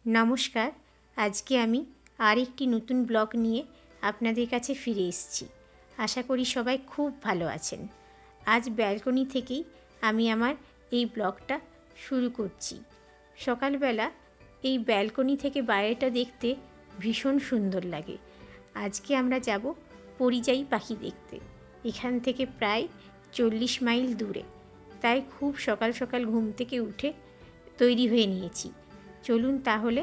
নমস্কার। আজকে আমি আরেকটি নতুন ব্লগ নিয়ে আপনাদের কাছে ফিরে এসেছি। আশা করি সবাই খুব ভালো আছেন। আজ ব্যালকনি থেকেই আমি আমার এই ব্লগটা শুরু করছি। সকালবেলা এই ব্যালকনি থেকে বাইরেটা দেখতে ভীষণ সুন্দর লাগে। আজকে আমরা যাব পরিযায়ী পাখি দেখতে। এখান থেকে প্রায় 40 মাইল দূরে। তাই খুব সকাল সকাল ঘুম থেকে উঠে তৈরি হয়ে নিয়েছি। চলুন তাহলে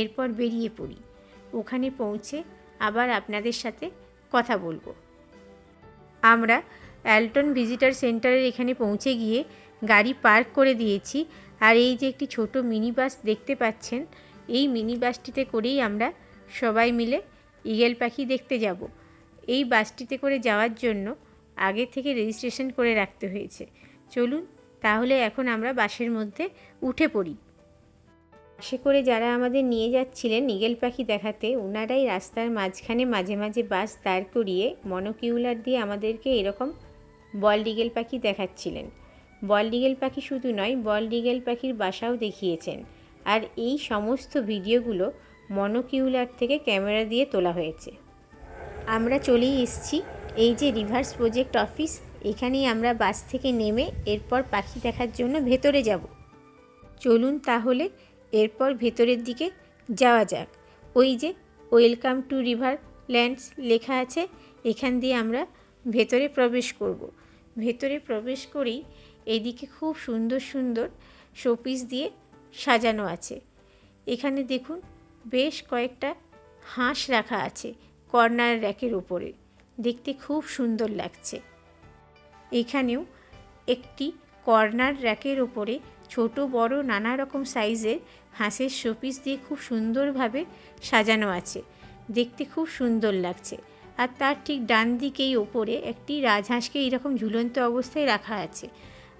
এরপর বেরিয়ে পড়ি। ওখানে পৌঁছে আবার আপনাদের সাথে কথা বলবো। আমরা অ্যালটন ভিজিটার সেন্টারের এখানে পৌঁছে গিয়ে গাড়ি পার্ক করে দিয়েছি। আর এই যে একটি ছোট মিনি বাস দেখতে পাচ্ছেন, এই মিনি বাসটিতে করেই আমরা সবাই মিলে ঈগল পাখি দেখতে যাব। এই বাসটিতে করে যাওয়ার জন্য আগে থেকে রেজিস্ট্রেশন করে রাখতে হয়েছে। চলুন তাহলে এখন আমরা বাসের মধ্যে উঠে পড়ি। বাসে করে যারা আমাদের নিয়ে যাচ্ছিলেন ঈগল পাখি দেখাতে, ওনারাই রাস্তার মাঝখানে মাঝে মাঝে বাস দাঁড় করিয়ে মনোকিউলার দিয়ে আমাদেরকে এরকম বল্ড ঈগল পাখি দেখাচ্ছিলেন। বল্ড ঈগল পাখি শুধু নয়, বল্ড ঈগল পাখির বাসাও দেখিয়েছেন। আর এই সমস্ত ভিডিওগুলো মনোকিউলার থেকে ক্যামেরা দিয়ে তোলা হয়েছে। আমরা চলেই এসেছি এই যে রিভার্স প্রজেক্ট অফিস। এখানেই আমরা বাস থেকে নেমে এরপর পাখি দেখার জন্য ভেতরে যাব। চলুন তাহলে এরপর ভেতরের দিকে যাওয়া যাক। ওই যে ওয়েলকাম টু রিভার ল্যান্ডস লেখা আছে, এখান দিয়ে আমরা ভেতরে প্রবেশ করব। ভেতরে প্রবেশ করেই এইদিকে খুব সুন্দর সুন্দর শোপিস দিয়ে সাজানো আছে। এখানে দেখুন বেশ কয়েকটা হাঁস রাখা আছে কর্নার র্যাকের উপরে, দেখতে খুব সুন্দর লাগছে। এখানেও একটি কর্নার র্যাকের ওপরে ছোট বড় নানা রকম সাইজের হাঁসের শোপিস দিয়ে খুব সুন্দরভাবে সাজানো আছে, দেখতে খুব সুন্দর লাগছে। আর তার ঠিক ডান দিকেই ওপরে একটি রাজহাঁসকে এইরকম ঝুলন্ত অবস্থায় রাখা আছে।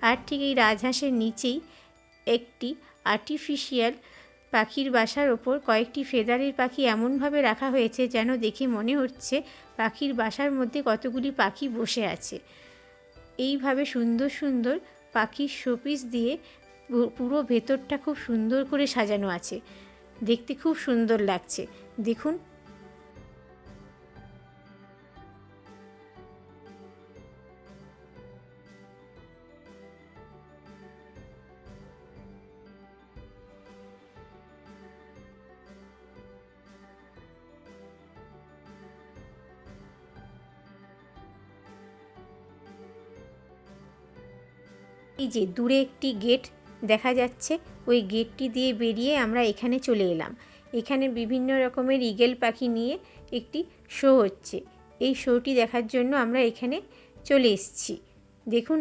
আর ঠিক এই রাজহাঁসের নিচেই একটি আর্টিফিশিয়াল পাখির বাসার ওপর কয়েকটি ফেদারের পাখি এমনভাবে রাখা হয়েছে যেন দেখে মনে হচ্ছে পাখির বাসার মধ্যে কতগুলি পাখি বসে আছে। এইভাবে সুন্দর সুন্দর পাখির শোপিস দিয়ে পুরো ভেতরটা খুব সুন্দর করে সাজানো আছে, দেখতে খুব সুন্দর লাগছে। দেখুন এই যে দূরে একটি গেট দেখা যাচ্ছে, ওই গেটটি দিয়ে বেরিয়ে আমরা এখানে চলে এলাম। এখানে বিভিন্ন রকমের ঈগল পাখি নিয়ে একটি শো হচ্ছে। এই শোটি দেখার জন্য আমরা এখানে চলে এসেছি। দেখুন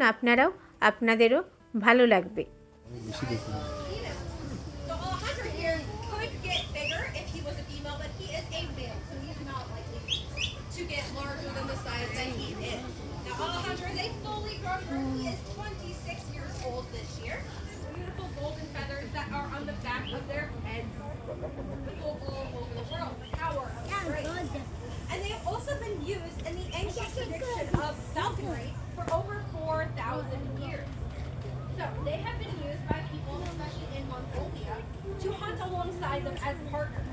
আপনাদেরও ভালো লাগবে। This year, beautiful golden feathers that are on the back of their heads, people all over the world, power of strength. And they have also been used in the ancient tradition of falconry for over 4,000 years. So they have been used by people, especially in Mongolia, to hunt alongside them as partners.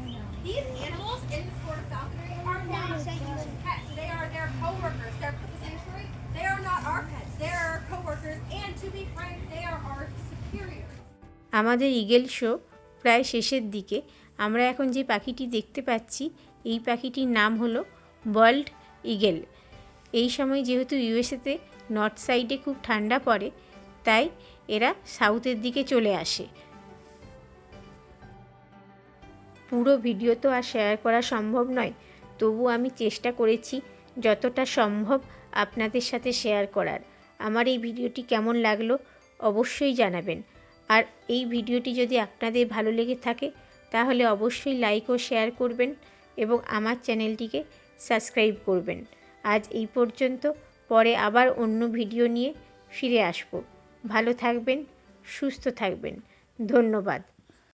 These animals in the sport of falconry are not human pets. They are their co-workers. They're sanctuary. They are not our pets. They are our co-workers, and to be frank, they are our superiors. আমাদের eagle show প্রায় শেষের দিকে। আমরা এখন যে পাখিটি দেখতে পাচ্ছি, এই পাখিটির নাম হলো বল্ড ঈগল। এই সময় যেহেতু ইউএসএতে নর্থ সাইডে খুব ঠান্ডা পড়ে, তাই এরা সাউথের দিকে চলে আসে। পুরো ভিডিও তো আর শেয়ার করা সম্ভব নয়, তবু আমি চেষ্টা করেছি যতটা সম্ভব আপনাদের সাথে শেয়ার করার। আমার এই ভিডিওটি কেমন লাগলো অবশ্যই জানাবেন। আর এই ভিডিওটি যদি আপনাদের ভালো লেগে থাকে তাহলে অবশ্যই লাইক ও শেয়ার করবেন এবং আমার চ্যানেলটিকে সাবস্ক্রাইব করবেন। আজ এই পর্যন্ত, পরে আবার অন্য ভিডিও নিয়ে ফিরে আসব। ভালো থাকবেন, সুস্থ থাকবেন। ধন্যবাদ।